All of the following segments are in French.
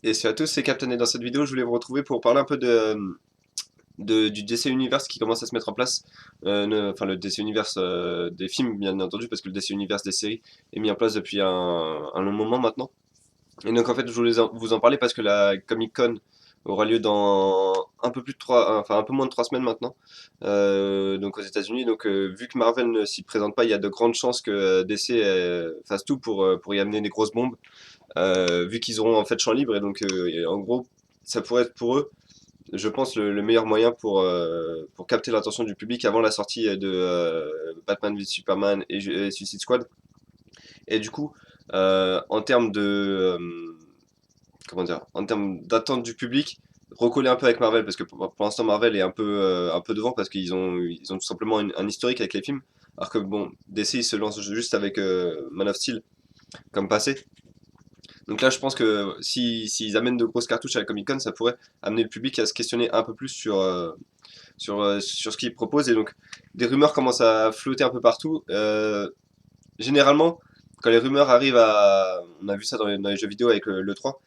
Et salut à tous, c'est Captain et dans cette vidéo je voulais vous retrouver pour parler un peu du DC Universe qui commence à se mettre en place. Enfin le DC Universe des films bien entendu parce que le DC Universe des séries est mis en place depuis un long moment maintenant. Et donc en fait je voulais vous en parler parce que la Comic Con aura lieu dans un peu plus de enfin un peu moins de 3 semaines maintenant, donc aux États-Unis. Donc vu que Marvel ne s'y présente pas, il y a de grandes chances que DC fasse tout pour y amener des grosses bombes, vu qu'ils auront en fait champ libre. Et donc et en gros ça pourrait être pour eux, je pense, le meilleur moyen pour capter l'attention du public avant la sortie de Batman v Superman et Suicide Squad. Et du coup, en termes comment dire, en termes d'attente du public, recoller un peu avec Marvel, parce que pour l'instant Marvel est un peu devant parce ils ont tout simplement un historique avec les films, alors que bon, DC il se lance juste avec Man of Steel comme passé. Donc là, je pense que s'ils amènent de grosses cartouches à la Comic Con, ça pourrait amener le public à se questionner un peu plus sur ce qu'ils proposent. Et donc, des rumeurs commencent à flotter un peu partout. Généralement, quand les rumeurs arrivent à. On a vu ça dans les jeux vidéo avec le 3.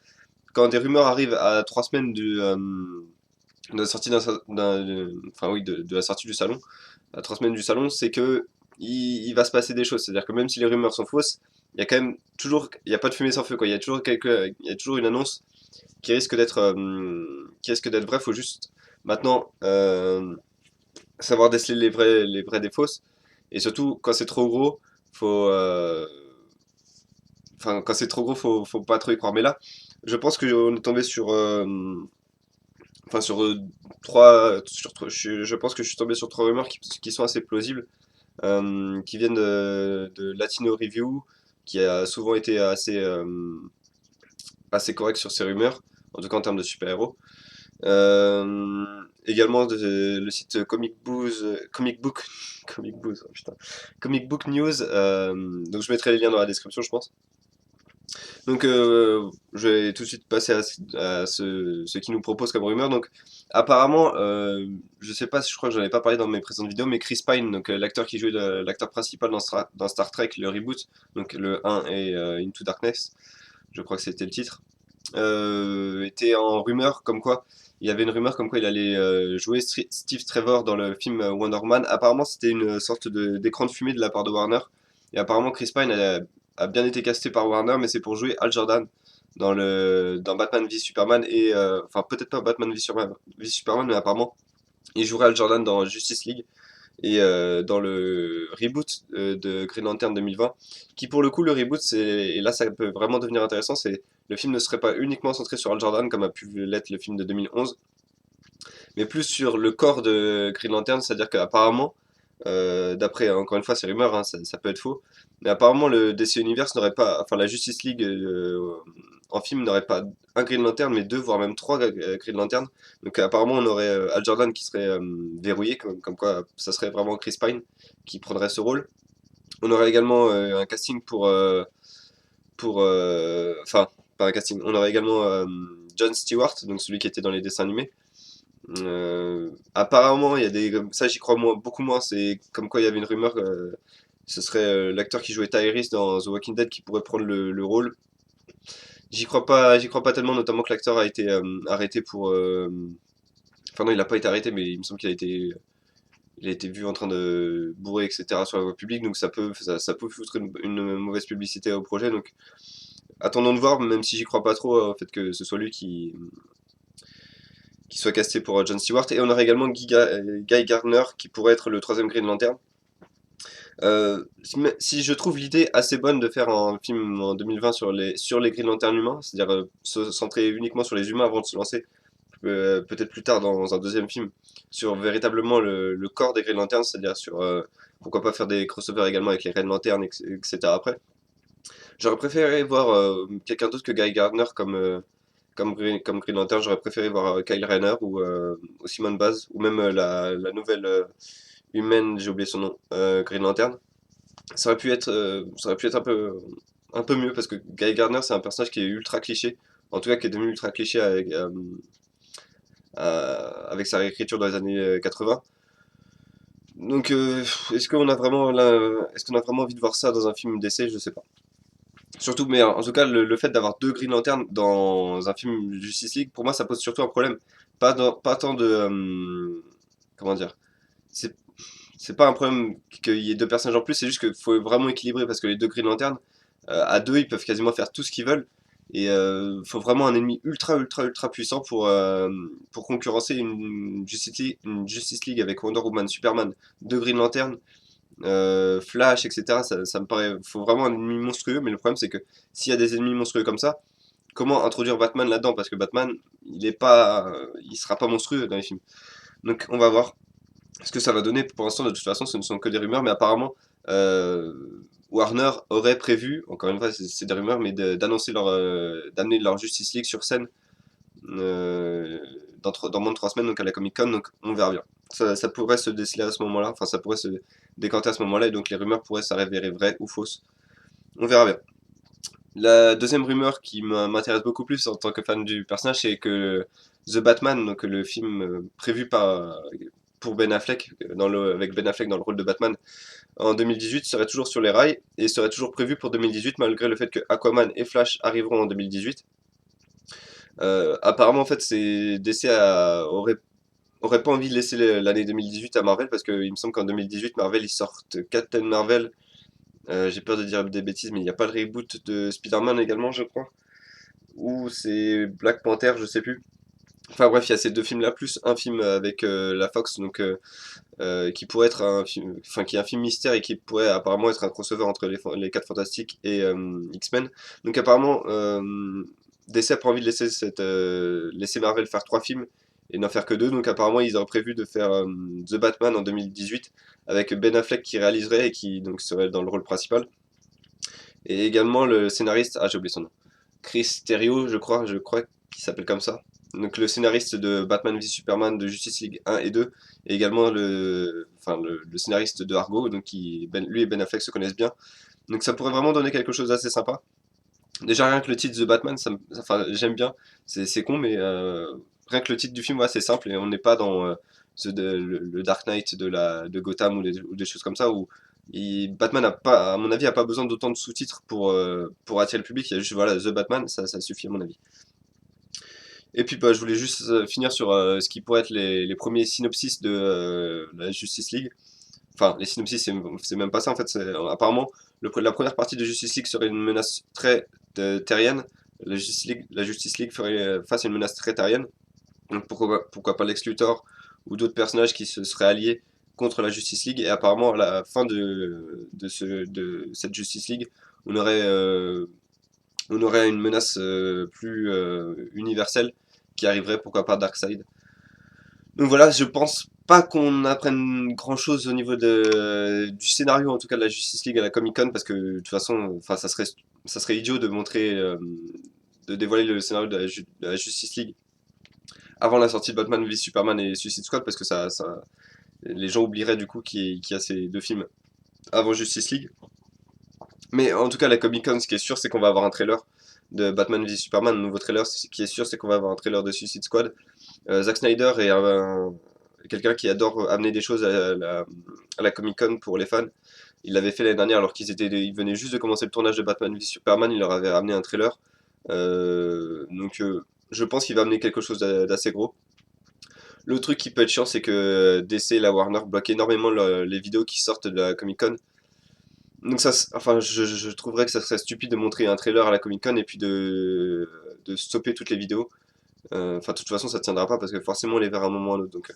Quand des rumeurs arrivent à 3 semaines de la sortie enfin oui, de la sortie du salon, à 3 semaines du salon, c'est que il va se passer des choses. C'est-à-dire que même si les rumeurs sont fausses, il y a quand même toujours, il n'y a pas de fumée sans feu, quoi. Il y a toujours une annonce qui risque d'être vraie. Faut juste maintenant savoir déceler les vrais des fausses. Et surtout, quand c'est trop gros, faut, quand c'est trop gros, faut pas trop y croire. Mais là, je pense qu'on est tombé sur je pense que je suis tombé sur 3 rumeurs qui sont assez plausibles, qui viennent de Latino Review, qui a souvent été assez correct sur ces rumeurs, en tout cas en termes de super-héros. Également le site Comic Book, oh putain, Comic Book News. Donc je mettrai les liens dans la description, je pense. Donc je vais tout de suite passer à ce qui nous propose comme rumeur. Donc apparemment, je sais pas, je crois que j'en avais pas parlé dans mes précédentes vidéos, mais Chris Pine, donc l'acteur qui jouait l'acteur principal dans Star Trek, le reboot, donc le 1 et Into Darkness, je crois que c'était le titre, était en rumeur comme quoi. Il y avait une rumeur comme quoi il allait jouer Steve Trevor dans le film Wonder Woman. Apparemment, c'était une sorte d'écran de fumée de la part de Warner. Et apparemment, Chris Pine a bien été casté par Warner, mais c'est pour jouer Hal Jordan dans Batman v Superman et enfin peut-être pas Batman v Superman, mais apparemment il jouerait Hal Jordan dans Justice League et dans le reboot de Green Lantern 2020, qui pour le coup le reboot et là ça peut vraiment devenir intéressant, c'est le film ne serait pas uniquement centré sur Hal Jordan comme a pu l'être le film de 2011, mais plus sur le corps de Green Lantern, c'est-à-dire qu'apparemment, d'après encore une fois ces rumeurs, hein, ça peut être faux, mais apparemment le DC Universe n'aurait pas, enfin la Justice League en film n'aurait pas un Green Lantern, mais deux voire même trois Green Lantern. Donc apparemment on aurait Al Jordan qui serait verrouillé, comme quoi ça serait vraiment Chris Pine qui prendrait ce rôle. On aurait également un casting enfin pas un casting, on aurait également Jon Stewart, donc celui qui était dans les dessins animés. Apparemment, il y a ça j'y crois beaucoup moins. C'est comme quoi il y avait une rumeur que ce serait l'acteur qui jouait Tyrese dans The Walking Dead qui pourrait prendre le rôle. J'y crois pas tellement, notamment que l'acteur a été arrêté pour. Enfin non, il a pas été arrêté, mais il me semble il a été vu en train de bourrer, etc. sur la voie publique, donc ça peut foutre une mauvaise publicité au projet. Donc attendons de voir, même si j'y crois pas trop au fait que ce soit lui qui soit casté pour Jon Stewart. Et on aurait également Guy Gardner qui pourrait être le troisième Green Lantern. Si je trouve l'idée assez bonne de faire un film en 2020 sur les Green Lantern humains, c'est-à-dire se centrer uniquement sur les humains avant de se lancer, peut-être plus tard dans un deuxième film, sur véritablement le corps des Green Lanterns, c'est-à-dire sur pourquoi pas faire des crossovers également avec les Red Lanterns, etc. après. J'aurais préféré voir quelqu'un d'autre que Guy Gardner comme Green Lantern. J'aurais préféré voir Kyle Rayner ou Simon Baz, ou même la nouvelle humaine, j'ai oublié son nom, Green Lantern. Ça aurait pu être un peu mieux parce que Guy Gardner c'est un personnage qui est ultra cliché, en tout cas qui est devenu ultra cliché avec sa réécriture dans les années 80. Donc est-ce qu'on a vraiment envie de voir ça dans un film d'essai? Je sais pas. Surtout, mais en tout cas, le fait d'avoir deux Green Lantern dans un film Justice League, pour moi, ça pose surtout un problème. Pas tant de. Comment dire? C'est c'est pas un problème qu'il y ait deux personnages en plus, c'est juste qu'il faut vraiment équilibrer parce que les deux Green Lantern, à deux, ils peuvent quasiment faire tout ce qu'ils veulent. Et faut vraiment un ennemi ultra puissant pour concurrencer une Justice League avec Wonder Woman, Superman, deux Green Lantern, Flash, etc. Ça me paraît. Faut vraiment un ennemi monstrueux, mais le problème c'est que s'il y a des ennemis monstrueux comme ça, comment introduire Batman là-dedans? Parce que Batman, il sera pas monstrueux dans les films. Donc on va voir ce que ça va donner. Pour l'instant, de toute façon, ce ne sont que des rumeurs, mais apparemment, euh, Warner aurait prévu, encore une fois, c'est des rumeurs, mais d'amener leur Justice League sur scène dans moins de 3 semaines, donc à la Comic Con, donc on verra bien. Ça pourrait se déceler à ce moment-là, enfin ça pourrait se décanter à ce moment-là, et donc les rumeurs pourraient s'avérer vraies ou fausses. On verra bien. La deuxième rumeur qui m'intéresse beaucoup plus en tant que fan du personnage, c'est que The Batman, donc le film prévu pour Ben Affleck, avec Ben Affleck dans le rôle de Batman en 2018, serait toujours sur les rails et serait toujours prévu pour 2018, malgré le fait que Aquaman et Flash arriveront en 2018. Apparemment, en fait, aurait pas envie de laisser l'année 2018 à Marvel parce qu'il me semble qu'en 2018, Marvel ils sortent Captain Marvel. J'ai peur de dire des bêtises, mais il n'y a pas le reboot de Spider-Man également, je crois. Ou c'est Black Panther, je sais plus. Enfin bref, il y a ces deux films-là, plus un film avec la Fox, donc qui pourrait être un film, enfin qui est un film mystère et qui pourrait apparemment être un crossover entre les 4 Fantastiques et X-Men. Donc apparemment, DC a pas envie de laisser Marvel faire 3 films et n'en faire que 2. Donc apparemment, ils auraient prévu de faire The Batman en 2018 avec Ben Affleck qui réaliserait et qui donc serait dans le rôle principal. Et également le scénariste, ah j'ai oublié son nom, Chris Terrio, je crois qu'il s'appelle comme ça. Donc le scénariste de Batman v Superman, de Justice League 1 et 2, et également le scénariste de Argo, donc lui et Ben Affleck se connaissent bien. Donc ça pourrait vraiment donner quelque chose d'assez sympa. Déjà rien que le titre The Batman, enfin j'aime bien, c'est con, mais rien que le titre du film, ouais, c'est simple et on n'est pas dans le Dark Knight de Gotham ou des choses comme ça où Batman a pas, à mon avis, a pas besoin d'autant de sous-titres pour attirer le public. Il y a juste voilà The Batman, ça suffit à mon avis. Et puis bah, je voulais juste finir sur ce qui pourrait être les premiers synopsis de la Justice League. Enfin, les synopsis, c'est même pas ça en fait. Apparemment, la première partie de Justice League serait une menace très terrienne. La Justice League ferait face à une menace très terrienne. Donc pourquoi pas Lex Luthor ou d'autres personnages qui se seraient alliés contre la Justice League. Et apparemment, à la fin de cette Justice League, on aurait, euh, on aurait une menace plus universelle qui arriverait, pourquoi pas Darkseid. Donc voilà, je pense pas qu'on apprenne grand chose au niveau du scénario, en tout cas de la Justice League à la Comic Con, parce que de toute façon, enfin, ça serait idiot de dévoiler le scénario de la Justice League avant la sortie de Batman v Superman et Suicide Squad, parce que les gens oublieraient du coup qu'il y a ces deux films avant Justice League. Mais en tout cas, la Comic Con, ce qui est sûr, c'est qu'on va avoir un trailer de Batman v Superman, un nouveau trailer. Ce qui est sûr, c'est qu'on va avoir un trailer de Suicide Squad. Zack Snyder est quelqu'un qui adore amener des choses à la Comic Con pour les fans. Il l'avait fait l'année dernière alors ils venaient juste de commencer le tournage de Batman v Superman. Il leur avait ramené un trailer. Donc je pense qu'il va amener quelque chose d'assez gros. Le truc qui peut être chiant, c'est que DC et la Warner bloquent énormément les vidéos qui sortent de la Comic Con. Donc enfin, je trouverais que ça serait stupide de montrer un trailer à la Comic Con et puis de stopper toutes les vidéos. Enfin, de toute façon, ça tiendra pas parce que forcément on les verra un moment ou un autre. Donc,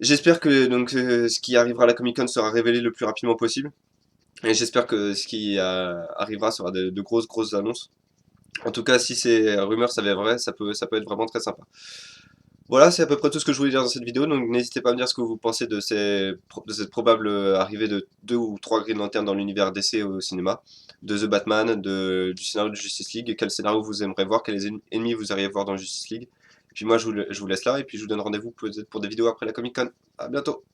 j'espère que ce qui arrivera à la Comic Con sera révélé le plus rapidement possible. Et j'espère que ce qui arrivera sera de grosses annonces. En tout cas, si ces rumeurs s'avèrent vraies, ça peut être vraiment très sympa. Voilà, c'est à peu près tout ce que je voulais dire dans cette vidéo, donc n'hésitez pas à me dire ce que vous pensez de cette probable arrivée de 2 ou 3 Green Lanterns dans l'univers DC au cinéma, de The Batman, du scénario de Justice League, quel scénario vous aimeriez voir, quels ennemis vous aimeriez voir dans Justice League. Puis moi je vous laisse là, et puis je vous donne rendez-vous peut-être pour des vidéos après la Comic Con. À bientôt.